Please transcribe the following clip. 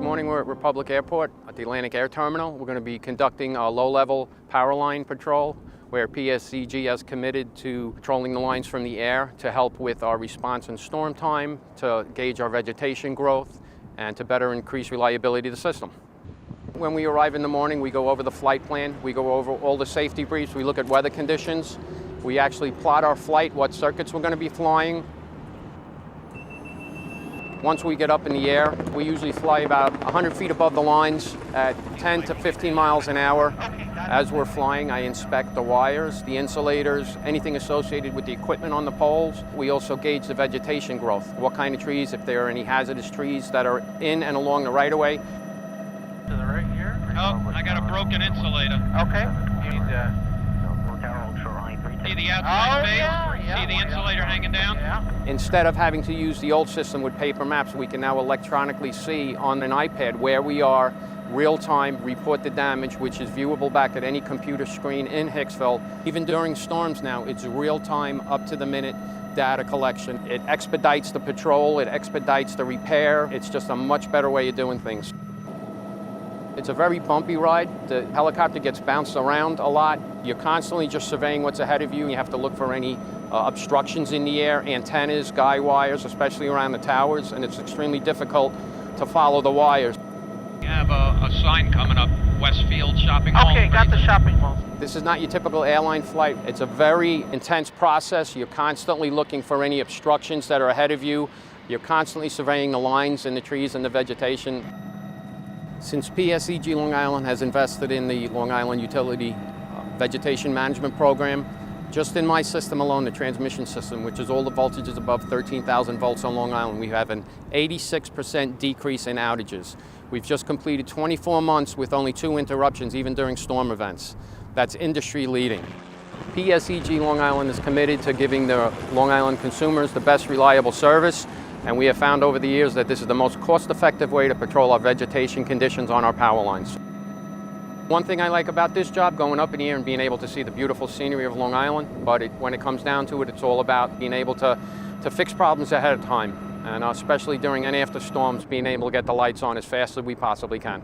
morning we're at Republic Airport at the Atlantic Air Terminal. We're going to be conducting a low-level power line patrol where PSEG has committed to patrolling the lines from the air to help with our response in storm time, to gauge our vegetation growth, and to better increase reliability of the system. When we arrive in the morning, we go over the flight plan, we go over all the safety briefs, we look at weather conditions, we actually plot our flight, what circuits we're going to be flying. Once we get up in the air, we usually fly about 100 feet above the lines at 10 to 15 miles an hour. As we're flying, I inspect the wires, the insulators, anything associated with the equipment on the poles. We also gauge the vegetation growth, what kind of trees, if there are any hazardous trees that are in and along the right-of-way. To the right here? Oh, I got a broken insulator. Okay. You need to... See the outside face? yeah. See the insulator hanging down? Yeah. Instead of having to use the old system with paper maps, we can now electronically see on an iPad where we are, real-time, report the damage, which is viewable back at any computer screen in Hicksville. Even during storms now, it's real-time, up-to-the-minute data collection. It expedites the patrol, it expedites the repair. It's just a much better way of doing things. It's a very bumpy ride. The helicopter gets bounced around a lot. You're constantly just surveying what's ahead of you. You have to look for any obstructions in the air, antennas, guy wires, especially around the towers, and it's extremely difficult to follow the wires. You have a sign coming up, Westfield Shopping Mall. Okay, got the shopping mall. This is not your typical airline flight. It's a very intense process. You're constantly looking for any obstructions that are ahead of you. You're constantly surveying the lines and the trees and the vegetation. Since PSEG Long Island has invested in the Long Island Utility Vegetation Management Program, just in my system alone, the transmission system, which is all the voltages above 13,000 volts on Long Island, we have an 86% decrease in outages. We've just completed 24 months with only 2 interruptions, even during storm events. That's industry leading. PSEG Long Island is committed to giving the Long Island consumers the best reliable service. And we have found over the years that this is the most cost-effective way to patrol our vegetation conditions on our power lines. One thing I like about this job, going up in the air and being able to see the beautiful scenery of Long Island, but when it comes down to it, it's all about being able to fix problems ahead of time, and especially during and after storms, being able to get the lights on as fast as we possibly can.